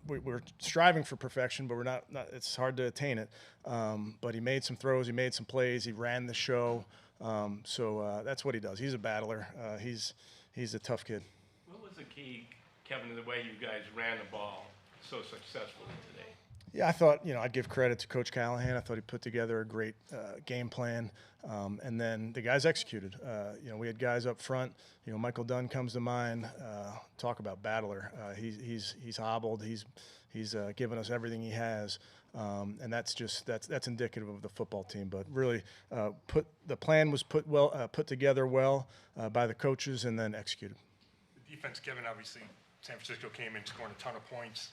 we're striving for perfection, but we're not. It's hard to attain it. But he made some throws, he made some plays, he ran the show. So that's what he does. He's a battler. He's a tough kid. What was the key, Kevin, to the way you guys ran the ball so successfully today? Yeah, I thought, I'd give credit to Coach Callahan. I thought he put together a great game plan, and then the guys executed. We had guys up front. Michael Dunn comes to mind. Talk about battler. He's hobbled. He's given us everything he has, and that's indicative of the football team. But really, the plan was put together well by the coaches, and then executed. The defense, Kevin, obviously, San Francisco came in scoring a ton of points.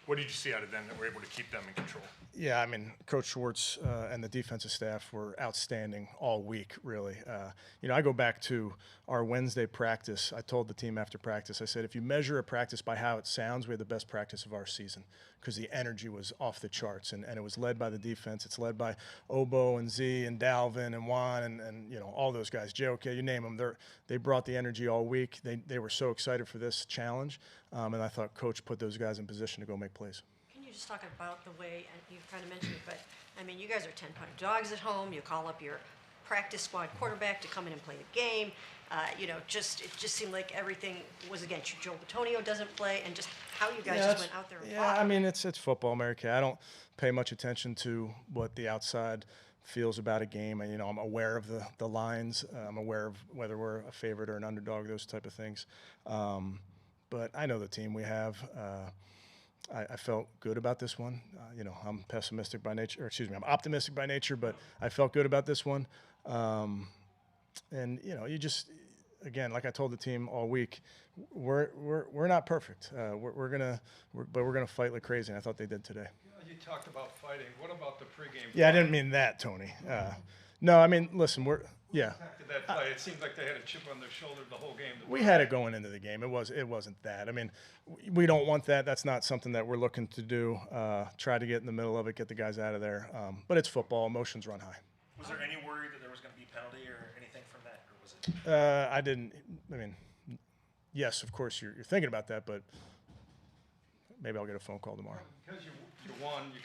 What did you see out of them that were able to keep them in control? Yeah, I mean, Coach Schwartz and the defensive staff were outstanding all week, really. I go back to our Wednesday practice. I told the team after practice, I said, if you measure a practice by how it sounds, we had the best practice of our season because the energy was off the charts, and it was led by the defense. It's led by Obo and Z and Dalvin and Juan and all those guys, JOK, you name them. They brought the energy all week. They were so excited for this challenge, and I thought Coach put those guys in position to go make plays. Can you just talk about the way, and you've kind of mentioned it, but I mean, you guys are 10-pound dogs at home. You call up your practice squad quarterback to come in and play the game. It just seemed like everything was against you. Joe Bitonio doesn't play, and just how you guys just went out there and fought. I mean, it's football, Mary Kay. I don't pay much attention to what the outside feels about a game. And, I'm aware of the lines. I'm aware of whether we're a favorite or an underdog, those type of things. But I know the team we have. I felt good about this one. I'm pessimistic by nature, I'm optimistic by nature, but I felt good about this one. And you just, again, like I told the team all week, we're not perfect. We're gonna fight like crazy. And I thought they did today. You talked about fighting. What about the pregame? Yeah, I didn't mean that, Tony. No, I mean, listen, After that play, it seemed like they had a chip on their shoulder the whole game. We had it going into the game. It wasn't that. I mean, we don't want that. That's not something that we're looking to do. Try to get in the middle of it, get the guys out of there. But it's football. Emotions run high. Was there any worry that there was going to be a penalty or anything from that, or was it? I didn't. I mean, yes, of course you're thinking about that, but maybe I'll get a phone call tomorrow. Because you won, you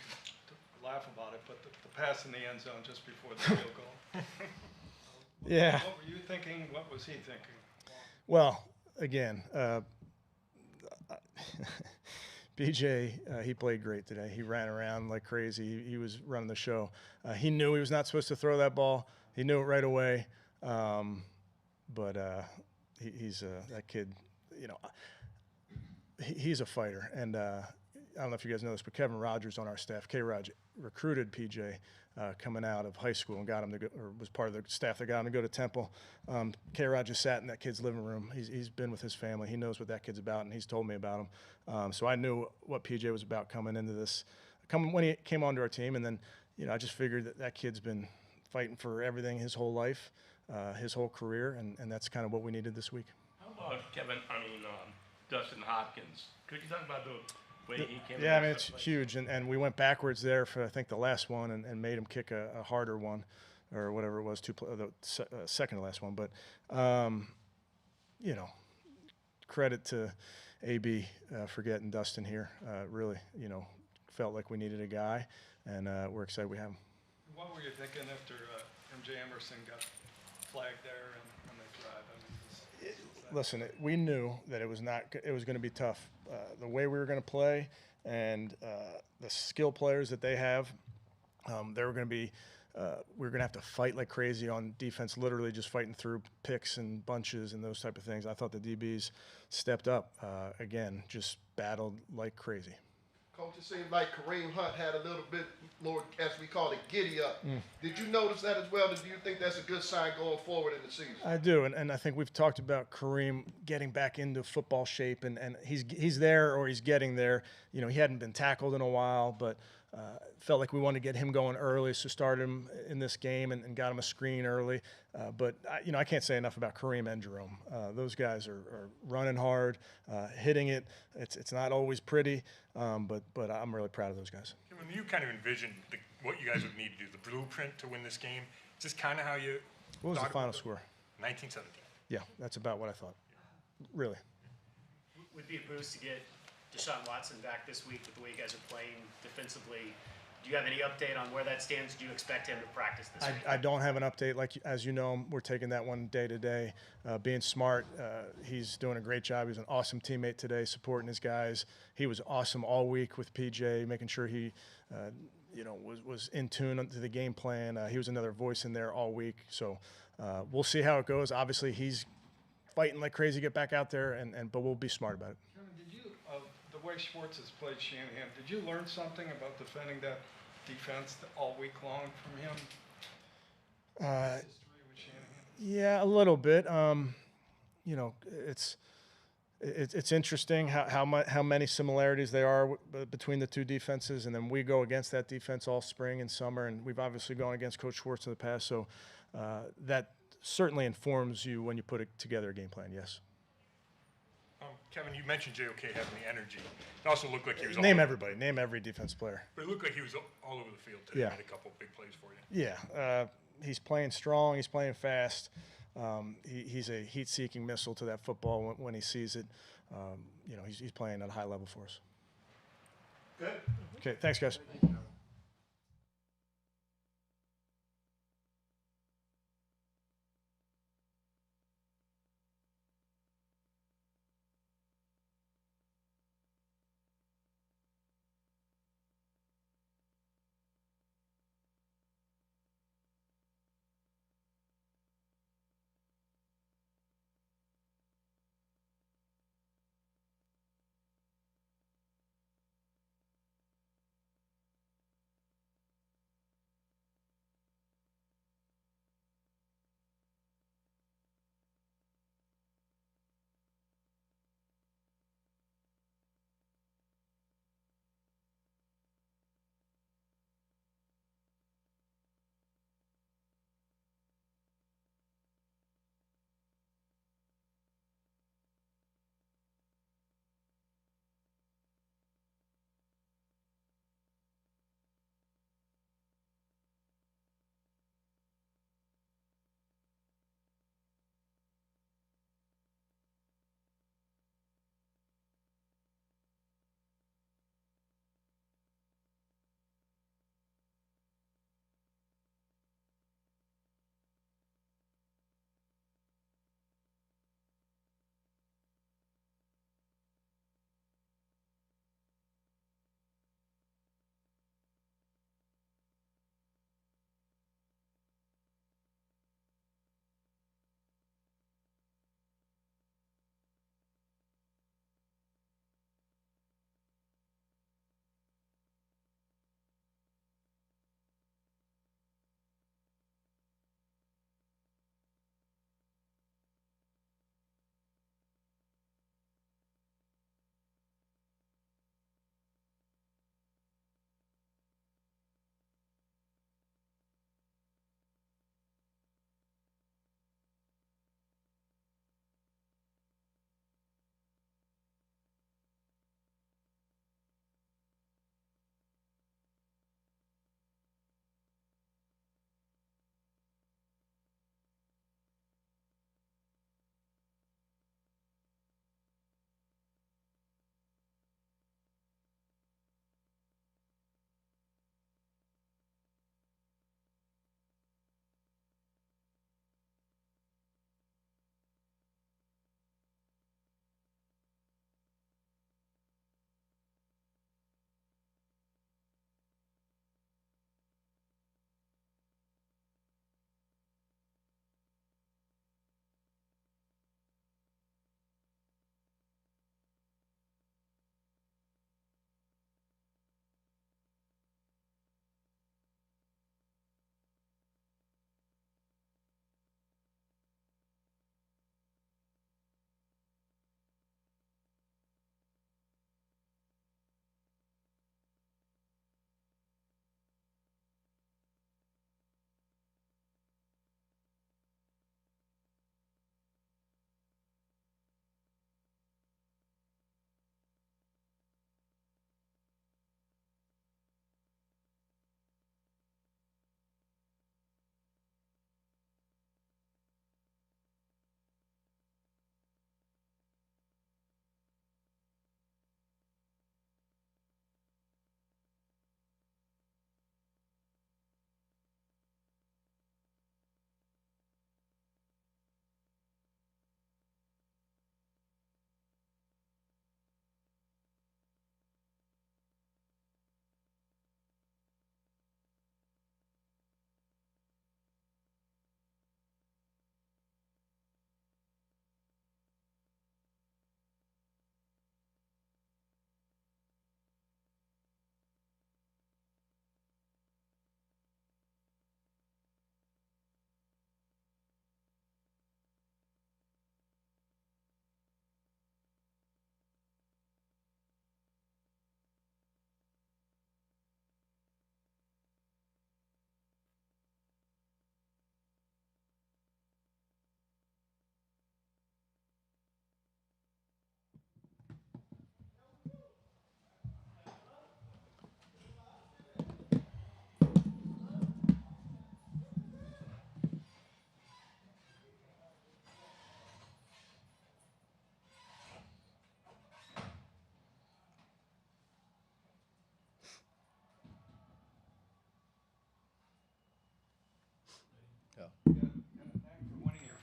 can laugh about it, but the pass in the end zone just before the field goal. Yeah. What were you thinking? What was he thinking? Well, again, P.J., he played great today. He ran around like crazy. He was running the show. He knew he was not supposed to throw that ball. He knew it right away. But he's that kid, he's a fighter. And I don't know if you guys know this, but Kevin Rogers on our staff, K-Rog, recruited P.J. Coming out of high school and got him to go, or was part of the staff that got him to go to Temple. K-Rod just sat in that kid's living room. He's been with his family. He knows what that kid's about, and he's told me about him. So I knew what PJ was about coming into this, when he came onto our team. And then, I just figured that kid's been fighting for everything his whole life, his whole career, and that's kind of what we needed this week. How about Dustin Hopkins? Could you talk about the way he came? Yeah, I mean, it's huge, and we went backwards there for I think the last one, and made him kick a harder one, or whatever it was, the second to last one. But credit to AB for getting Dustin here. Really, felt like we needed a guy, and we're excited we have him. What were you thinking after MJ Emerson got flagged there on the drive? I mean, listen, we knew that it was going to be tough. The way we were going to play and the skill players that they have, they were going to be. We were going to have to fight like crazy on defense, literally just fighting through picks and bunches and those type of things. I thought the DBs stepped up again, just battled like crazy. Coach, it seemed like Kareem Hunt had a little bit more, as we call it, giddy up. Did you notice that as well? Do you think that's a good sign going forward in the season? I do, and I think we've talked about Kareem getting back into football shape, and he's there or he's getting there. He hadn't been tackled in a while, but felt like we wanted to get him going early, so started him in this game and got him a screen early. But I can't say enough about Kareem and Jerome. Those guys are running hard, hitting it. It's not always pretty, but I'm really proud of those guys. When you kind of envisioned what you guys would need to do, the blueprint to win this game, is this kind of how you? What was the final score? 19-17. Yeah, that's about what I thought. Really. Would be a boost to get Deshaun Watson back this week with the way you guys are playing defensively. Do you have any update on where that stands? Do you expect him to practice this week? I don't have an update. Like, as you know, we're taking that one day to day, being smart. He's doing a great job. He's an awesome teammate today, supporting his guys. He was awesome all week with PJ, making sure he, was in tune to the game plan. He was another voice in there all week. So we'll see how it goes. Obviously, he's fighting like crazy to get back out there, but we'll be smart about it. Kevin, did you, the way Schwartz has played Shanahan, did you learn something about defending that defense all week long from him? History with Shanahan? Yeah, a little bit. It's interesting how many similarities there are between the two defenses, and then we go against that defense all spring and summer, and we've obviously gone against Coach Schwartz in the past, so that certainly informs you when you put together a game plan. Yes. Kevin, you mentioned JOK having the energy. It also looked like he was Name everybody. Name every defense player. But it looked like he was all over the field today. Yeah. Made a couple of big plays for you. Yeah, he's playing strong. He's playing fast. He's a heat-seeking missile to that football when he sees it. He's playing at a high level for us. Good. Okay, thanks, guys.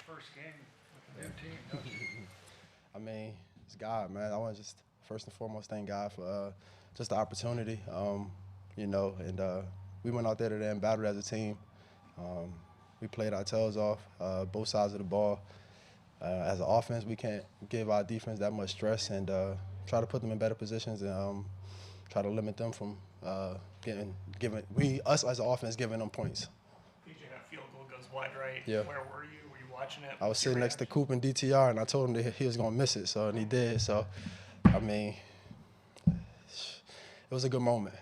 first game with the new team, don't you? I mean, it's God, man. I want to just first and foremost thank God for just the opportunity, you know, and we went out there today and battled as a team. We played our tails off, both sides of the ball. As an offense, we can't give our defense that much stress and try to put them in better positions and try to limit them from us as an offense giving them points. PJ, that field goal goes wide right. Yeah. Where were you? Were you watching it? I was sitting next to Coop and DTR, and I told him that he was going to miss it, and he did. So, I mean, it was a good moment.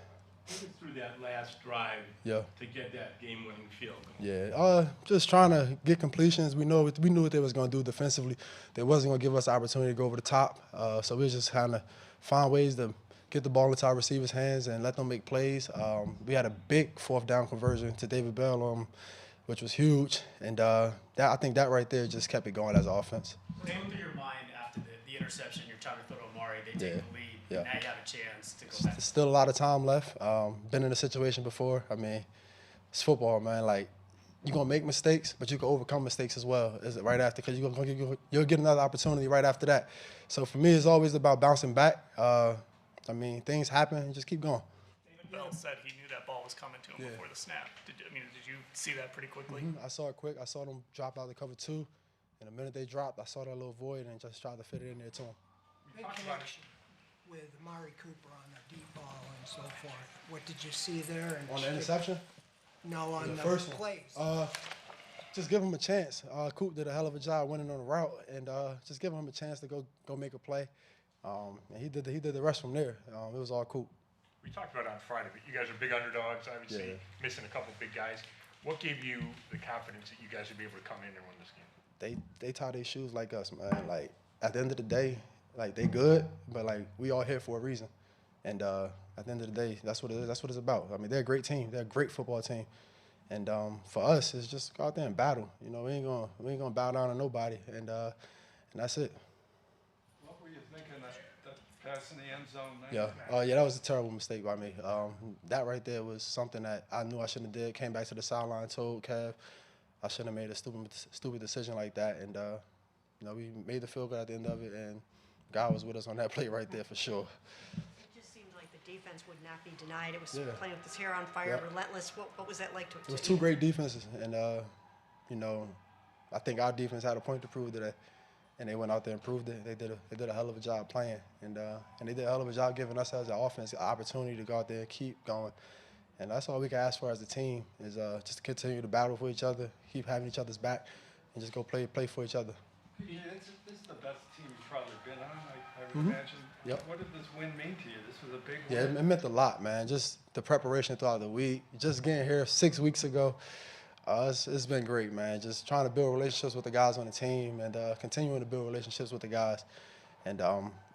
Take us through that last drive Yeah. to get that game-winning field goal. Yeah, just trying to get completions. We knew what they was going to do defensively. They wasn't going to give us the opportunity to go over the top. So we was just trying to find ways to get the ball into our receivers' hands and let them make plays. We had a big fourth down conversion to David Bell, which was huge. And I think that right there just kept it going as an offense. What came through your mind after the interception you're trying to throw to Amari? They take the lead. Yeah. Now you have a chance to go back. There's still a lot of time left. Been in a situation before. I mean, it's football, man. Like, you're going to make mistakes, but you can overcome mistakes as well. Is it right after? Because you'll get another opportunity right after that. So for me, it's always about bouncing back. I mean, things happen. You just keep going. David Bell said he knew that ball was coming to him before the snap. Did you see that pretty quickly? I saw it quick. I saw them drop out the cover two. And the minute they dropped, I saw that little void and just tried to fit it in there to him. Big connection with Amari Cooper on the deep ball and so forth. What did you see there? And On the interception? No, on the first plays. Just give him a chance. Coop did a hell of a job winning on the route, and just give him a chance to go make a play. And he did the rest from there. It was all Coop. We talked about it on Friday, but you guys are big underdogs, obviously missing a couple big guys. What gave you the confidence that you guys would be able to come in and win this game? They tie their shoes like us, man. Like, at the end of the day, like, they good, but like, we all here for a reason. And at the end of the day, that's what it is. That's what it's about. I mean, they're a great team. They're a great football team. And for us, it's just go out there and battle. You know, we ain't gonna bow down to nobody. And that's it. What were you thinking that pass in the end zone? Yeah. That was a terrible mistake by me. That right there was something that I knew I shouldn't have did. Came back to the sideline, told Kev I shouldn't have made a stupid decision like that. And we made the field goal at the end of it, and God was with us on that play right there for sure. It just seemed like the defense would not be denied. It was Yeah. playing with his hair on fire, relentless. What was that like to? It was two great defenses, and I think our defense had a point to prove today, and they went out there and proved it. They did a hell of a job playing, and they did a hell of a job giving us as an offense an opportunity to go out there and keep going. And that's all we can ask for as a team is just to continue to battle for each other, keep having each other's back, and just go play for each other. Yeah, this is the best team you've probably been on, I would imagine. Yep. What did this win mean to you? This was a big Yeah, win. it meant a lot, man. Just the preparation throughout the week. Just getting here 6 weeks ago, it's been great, man. Just trying to build relationships with the guys on the team and continuing to build relationships with the guys. And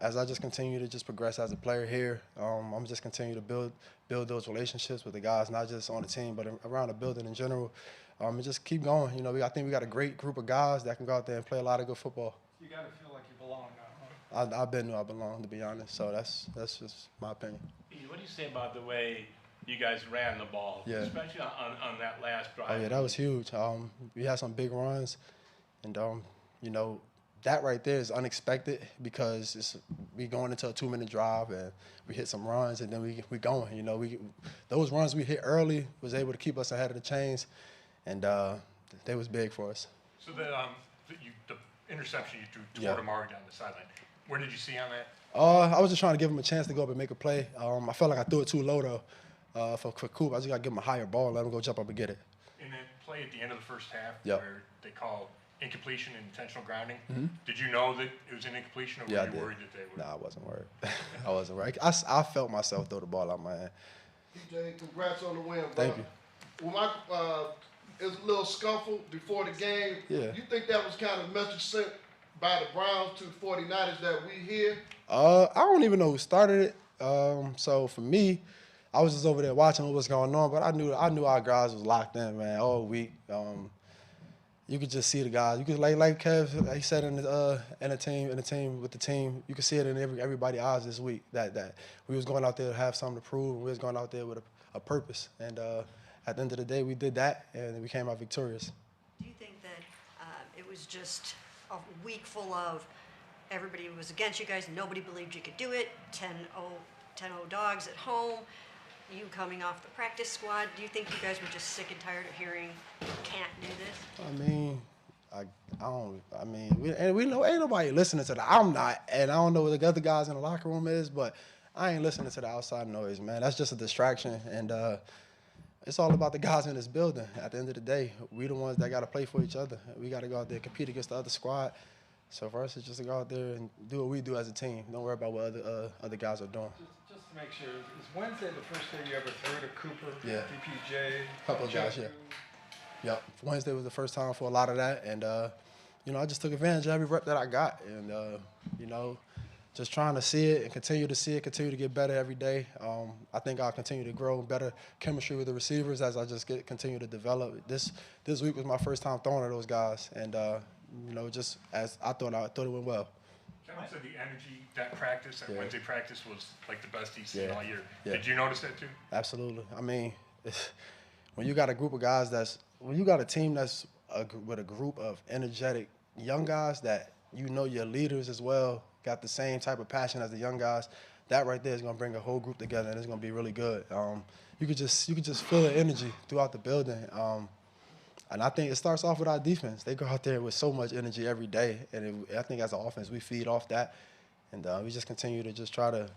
as I just continue to just progress as a player here, I'm just continue to build those relationships with the guys, not just on the team, but around the building in general. And just keep going. You know, I think we got a great group of guys that can go out there and play a lot of good football. You got to feel like you belong now, huh? I've been knew I belong, to be honest. So that's just my opinion. What do you say about the way you guys ran the ball, Yeah. especially on that last drive? Oh, yeah, that was huge. We had some big runs, and, that right there is unexpected because we going into a 2-minute drive, and we hit some runs, and then we going. Those runs we hit early was able to keep us ahead of the chains, and they was big for us. So the interception you threw Yeah. toward Amari down the sideline, where did you see on that? I was just trying to give him a chance to go up and make a play. I felt like I threw it too low, though, for Coop. I just got to give him a higher ball and let him go jump up and get it. In that play at the end of the first half, Yep. where they called incompletion and intentional grounding, did you know that it was an incompletion, or Yeah, I were you did. worried that they would? Nah, I wasn't worried. I wasn't worried. I felt myself throw the ball out my hand. PJ, congrats on the win, bro. Thank you. Well, it was a little scuffle before the game. Yeah. You think that was kind of message sent by the Browns to the 49ers that we here? I don't even know who started it. So for me, I was just over there watching what was going on, but I knew our guys was locked in, man, all week. You could just see the guys. You could like Kev, he said in the team, you could see it in everybody's eyes this week that we was going out there to have something to prove, and we was going out there with a purpose. And at the end of the day, we did that, and we came out victorious. Do you think that it was just a week full of everybody was against you guys. Nobody believed you could do it. 10-0 dogs at home. You coming off the practice squad. Do you think you guys were just sick and tired of hearing you can't do this? I mean, I don't. I mean, we know ain't nobody listening to that. I'm not, and I don't know what the other guys in the locker room is, but I ain't listening to the outside noise, man. That's just a distraction, and it's all about the guys in this building. At the end of the day, we the ones that got to play for each other. We got to go out there and compete against the other squad. So for us, it's just to go out there and do what we do as a team. Don't worry about what other guys are doing. Just to make sure, is Wednesday the first day you ever threw to Cooper? Yeah. P.J. Couple of guys, yeah. Yep. Wednesday was the first time for a lot of that, and you know, I just took advantage of every rep that I got, and you know, just trying to see it and continue to see it, continue to get better every day. I think I'll continue to grow better chemistry with the receivers as I just continue to develop. This week was my first time throwing to those guys, and you know, just as I thought it went well. Kevin said the energy, that practice, that Wednesday practice was like the best he's seen all year. Yeah. Did you notice that too? Absolutely. I mean, when you got a group of guys when you got a team that's with a group of energetic young guys that you know your leaders as well got the same type of passion as the young guys, that right there is going to bring a whole group together, and it's going to be really good. You could just feel the energy throughout the building. And I think it starts off with our defense. They go out there with so much energy every day, and I think as an offense we feed off that, and we just continue to just try to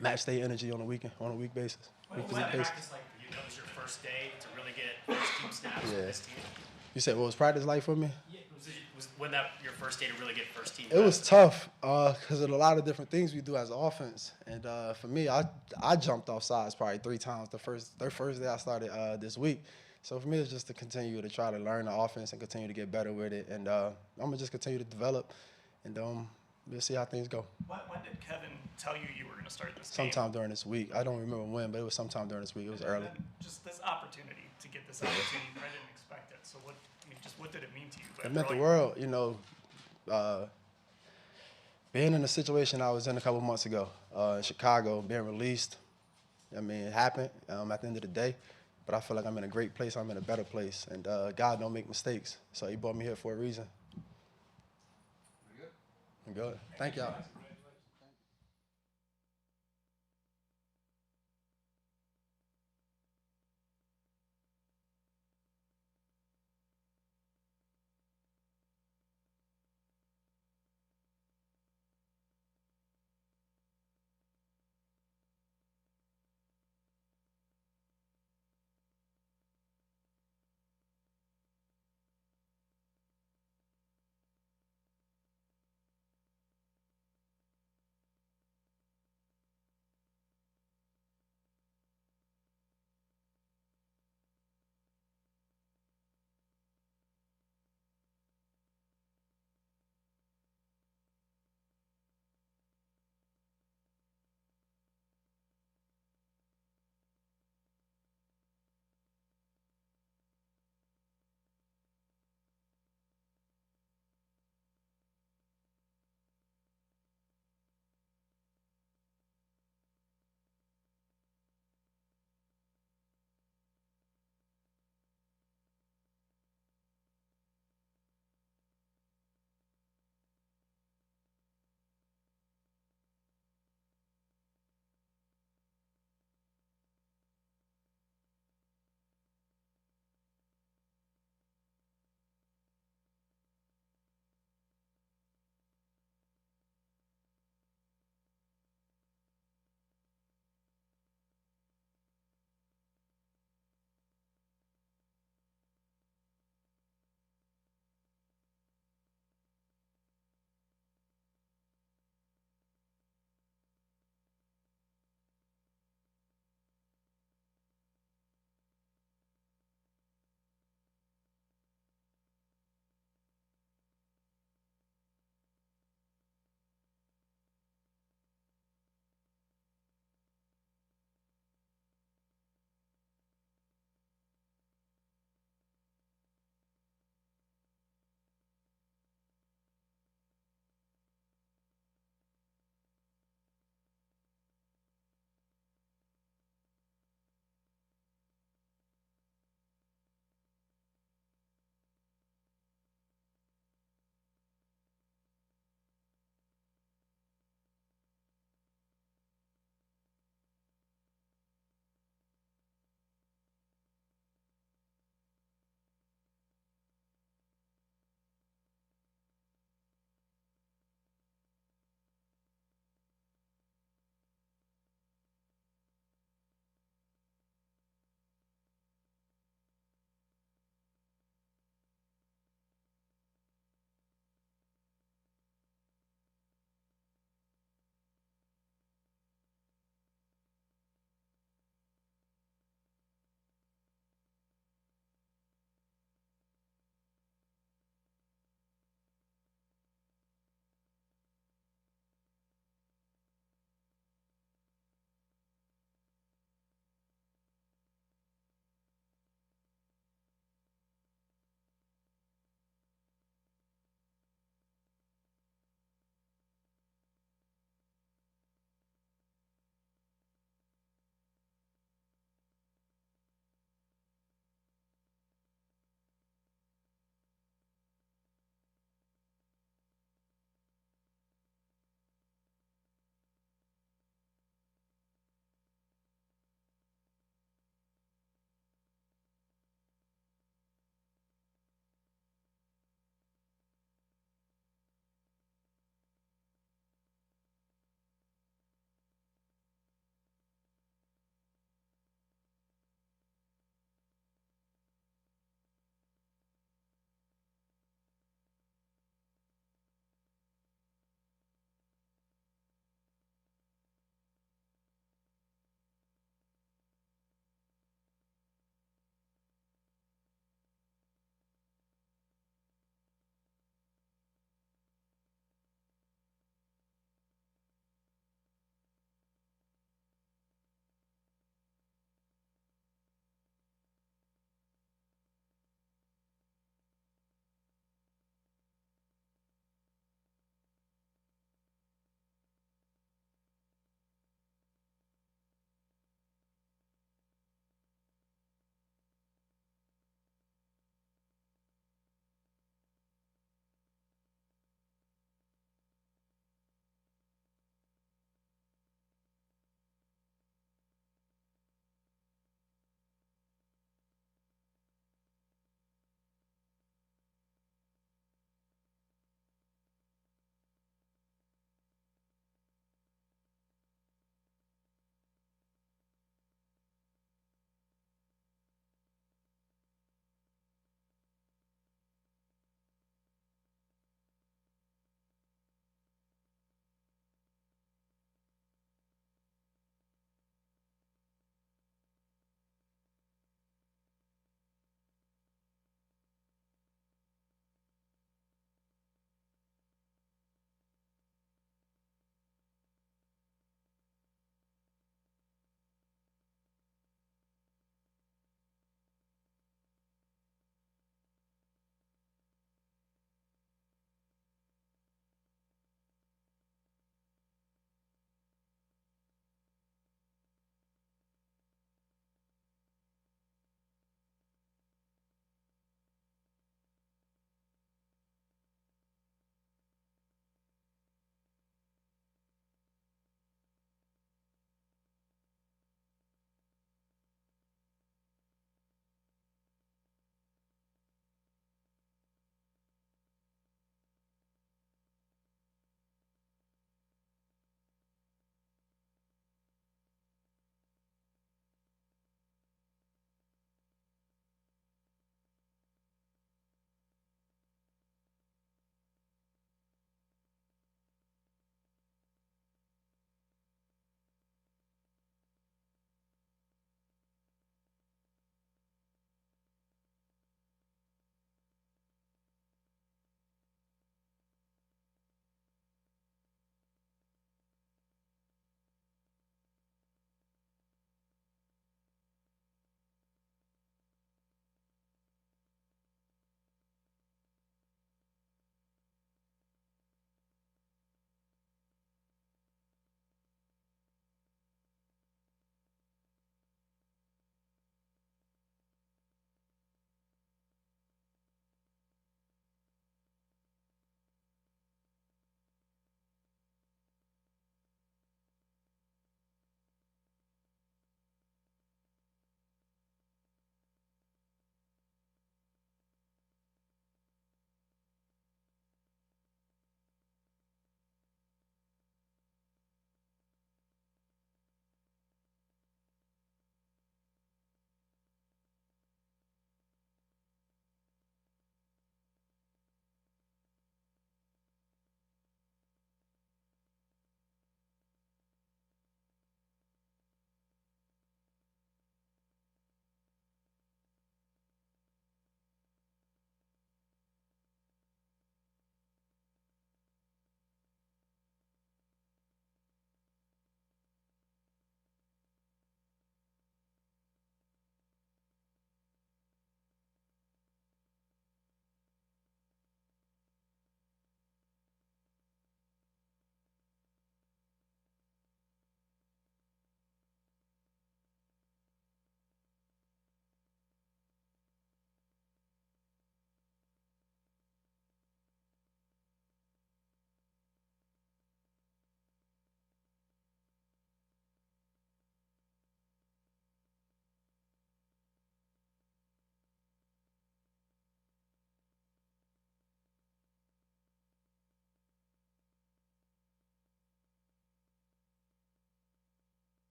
match their energy on a week basis. What was that practice like for you? That was your first day to really get first team snaps with this team? You said what was practice like for me? Yeah. Was when that your first day to really get first team? It was tough because of a lot of different things we do as an offense. And for me, I jumped off sides probably 3 times the first day I started this week. So for me, it's just to continue to try to learn the offense and continue to get better with it. And I'm going to just continue to develop, and we'll see how things go. When did Kevin tell you you were going to start this game? Sometime during this week. I don't remember when, but it was sometime during this week. It was early. Just this opportunity to get this opportunity, I didn't expect it. So what did it mean to you? It meant the world, you know. Being in the situation I was in a couple months ago in Chicago, being released, I mean, it happened at the end of the day. But I feel like I'm in a great place. I'm in a better place. And God don't make mistakes. So he brought me here for a reason. I'm good. Thank y'all.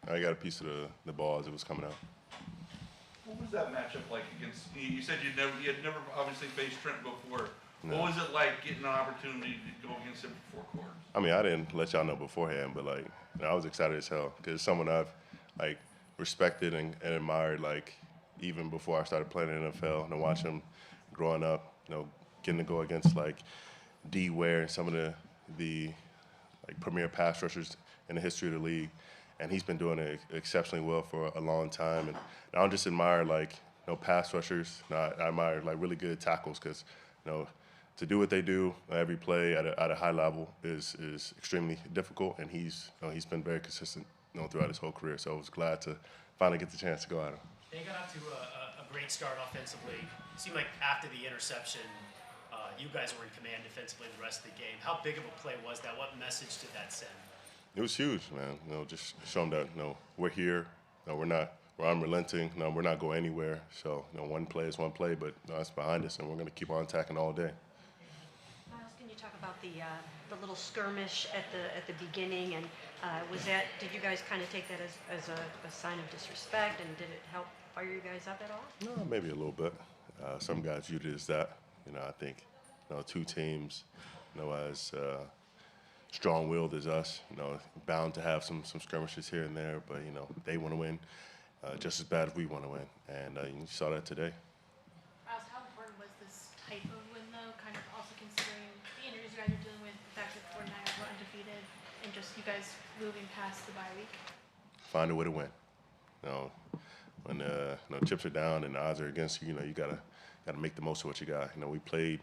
I got a piece of the ball as it was coming out. What was that matchup like against? You said you had never obviously faced Trent before. No. What was it like getting an opportunity to go against him for 4 quarters? I mean, I didn't let y'all know beforehand, but like, I was excited as hell because it's someone I've like respected and admired like even before I started playing in the NFL. And to watch him growing up, getting to go against like D. Ware and some of the like premier pass rushers in the history of the league, and he's been doing it exceptionally well for a long time. And I don't just admire like pass rushers. I admire like really good tackles because to do what they do every play at a high level is extremely difficult, and he's been very consistent throughout his whole career. So I was glad to finally get the chance to go at him. They got off to a great start offensively. It seemed like after the interception, you guys were in command defensively the rest of the game. How big of a play was that? What message did that send? It was huge, man. Just show them that we're here. We're unrelenting. We're not going anywhere. So one play is one play, but it's behind us, and we're going to keep on attacking all day. Myles, can you talk about the little skirmish at the beginning, and did you guys kind of take that as a sign of disrespect, and did it help fire you guys up at all? No, maybe a little bit. Some guys viewed it as that. I think two teams, as strong-willed as us, bound to have some skirmishes here and there, but they want to win just as bad as we want to win, and you saw that today. Myles, how important was this type of win, though, kind of also considering the injuries you guys are dealing with, the fact that the 49ers were undefeated, and just you guys moving past the bye week? Find a way to win. When chips are down and the odds are against you, you gotta make the most of what you got. We played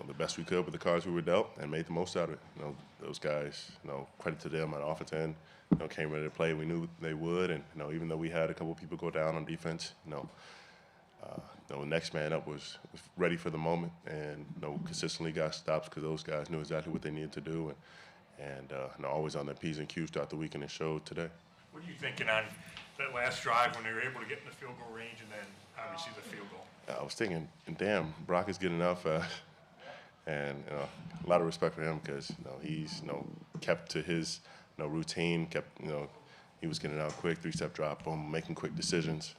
the best we could with the cards we were dealt and made the most out of it. Those guys, credit to them on the offense end, came ready to play. We knew they would, and even though we had a couple people go down on defense, the next man up was ready for the moment and consistently got stops because those guys knew exactly what they needed to do and always on their P's and Q's throughout the week, and it showed today. What are you thinking on that last drive when they were able to get in the field goal range and then obviously the field goal? I was thinking, damn, Brock is getting enough, and a lot of respect for him because he's kept to his routine, he was getting out quick, 3-step drop, boom, making quick decisions.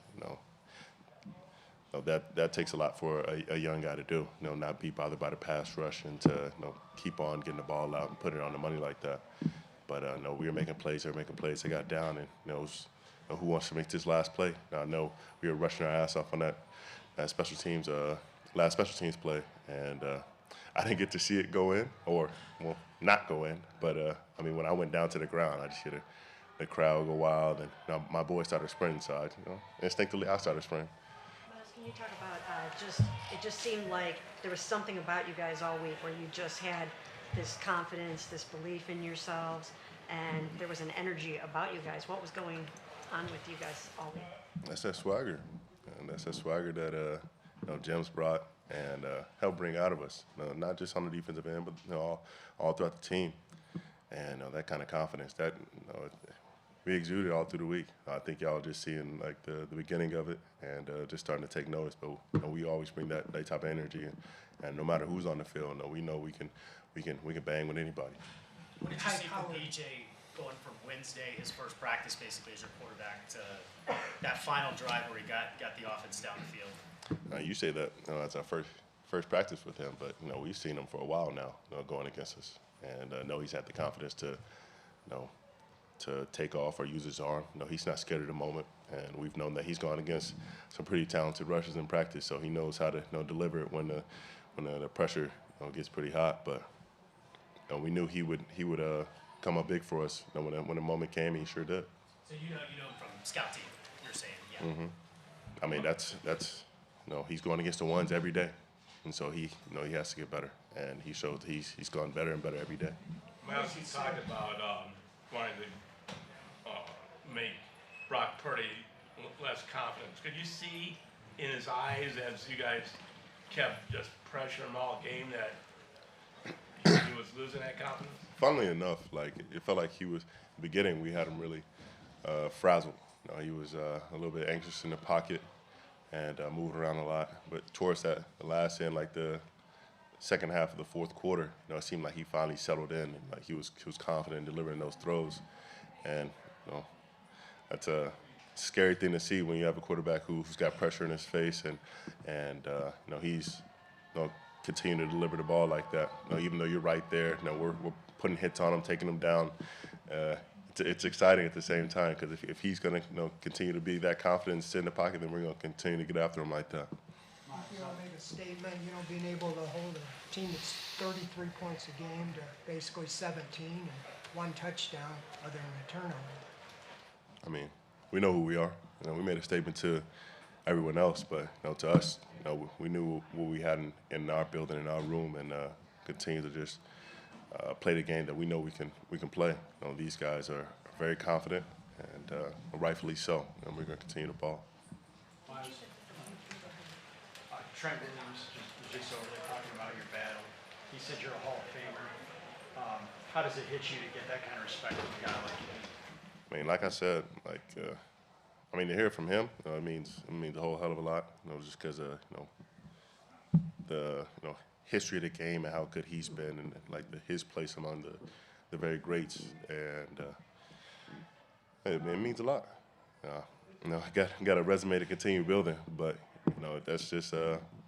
That takes a lot for a young guy to do. Not be bothered by the pass rush and to keep on getting the ball out and put it on the money like that. But we were making plays. They were making plays. They got down, and it was, who wants to make this last play? Now, I know we were rushing our ass off on that last special teams play, and I didn't get to see it go in or not go in. But when I went down to the ground, I just hear the crowd go wild, and my boy started sprinting. So instinctively I started sprinting. Myles, can you talk about it just seemed like there was something about you guys all week where you just had this confidence, this belief in yourselves, and there was an energy about you guys. What was going on with you guys all week? That's that swagger, and that's that swagger that Jim's brought and helped bring out of us. Not just on the defensive end, but all throughout the team. And that kind of confidence that we exuded all through the week. I think y'all just seeing like the beginning of it and just starting to take notice. But we always bring that type of energy, and no matter who's on the field, we know we can bang with anybody. What did you see from P.J. going from Wednesday, his first practice basically as your quarterback, to that final drive where he got the offense down the field? You say that that's our first practice with him, but we've seen him for a while now going against us, and he's had the confidence to take off or use his arm. He's not scared of the moment, and we've known that he's gone against some pretty talented rushers in practice, so he knows how to deliver it when the pressure gets pretty hot. But we knew he would come up big for us. When the moment came, he sure did. So you know him from scout team, you're saying, yeah. Mm-hmm. I mean, that's he's going against the ones every day, and so he has to get better, and he showed he's gone better and better every day. Myles, you talked about wanting to make Brock Purdy less confident. Could you see in his eyes as you guys kept just pressuring him all game that he was losing that confidence? Funnily enough, it felt like he was. In the beginning, we had him really frazzled. He was a little bit anxious in the pocket and moving around a lot. But towards the last end, like the second half of the fourth quarter, it seemed like he finally settled in and he was confident in delivering those throws. And that's a scary thing to see when you have a quarterback who's got pressure in his face and he's continuing to deliver the ball like that. Even though you're right there, we're putting hits on him, taking him down. It's exciting at the same time because if he's going to continue to be that confident and sit in the pocket, then we're going to continue to get after him like that. You know, make a statement, being able to hold a team that's 33 points a game to basically 17 and 1 touchdown other than a turnover. I mean, we know who we are. We made a statement to everyone else, but to us, we knew what we had in our building, in our room, and continue to just play the game that we know we can play. These guys are very confident, and rightfully so, and we're going to continue to ball. Trent Williams was just over there talking about your battle. He said you're a Hall of Famer. How does it hit you to get that kind of respect from a guy like you? I mean, like I said, to hear it from him, it means a whole hell of a lot. Just because the history of the game and how good he's been, and his place among the very greats, and it means a lot. I got a resume to continue building, but that's just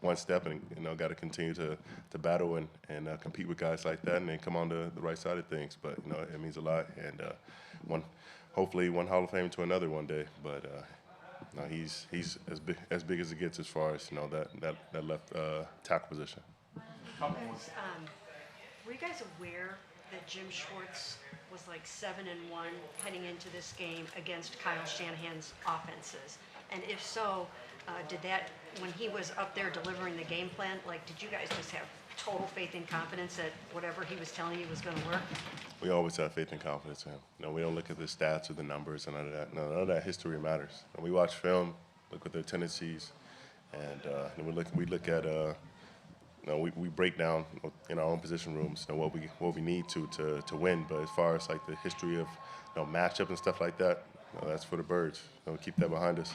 one step, and got to continue to battle and compete with guys like that, and then come on the right side of things. But it means a lot, and hopefully one Hall of Fame to another one day. But he's as big as it gets as far as that left tackle position. Were you guys aware that Jim Schwartz was like 7-1 heading into this game against Kyle Shanahan's offenses? And if so, did that, when he was up there delivering the game plan, did you guys just have total faith and confidence that whatever he was telling you was going to work? We always have faith and confidence in him. We don't look at the stats or the numbers and none of that. None of that history matters. We watch film, look at their tendencies, and we look at we break down in our own position rooms what we need to win. But as far as the history of matchup and stuff like that, that's for the birds. Keep that behind us.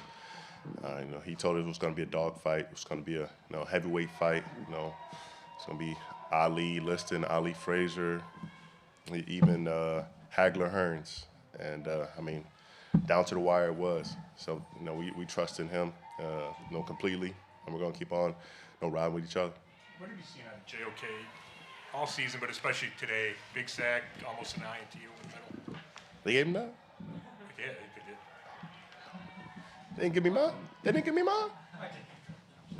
He told us it was going to be a dog fight. It was going to be a heavyweight fight. It's going to be Ali Liston, Ali Frazier, even Hagler Hearns, and down to the wire it was. So we trust in him completely, and we're going to keep on riding with each other. What have you seen out of JOK all season, but especially today? Big sack, almost an INT over the middle. They gave him that? Yeah, they did. They didn't give me mine? They didn't give me mine?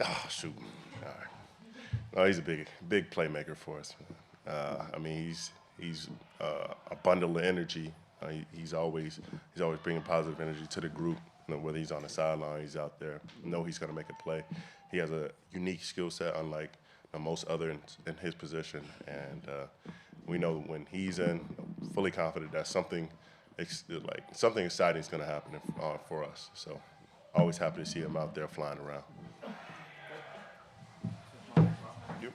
Oh, shoot. All right. No, he's a big playmaker for us. He's a bundle of energy. He's always bringing positive energy to the group. Whether he's on the sideline, he's out there. He's going to make a play. He has a unique skill set, unlike most other in his position. And we know when he's in, fully confident that something exciting is going to happen for us. So always happy to see him out there flying around. Thank you.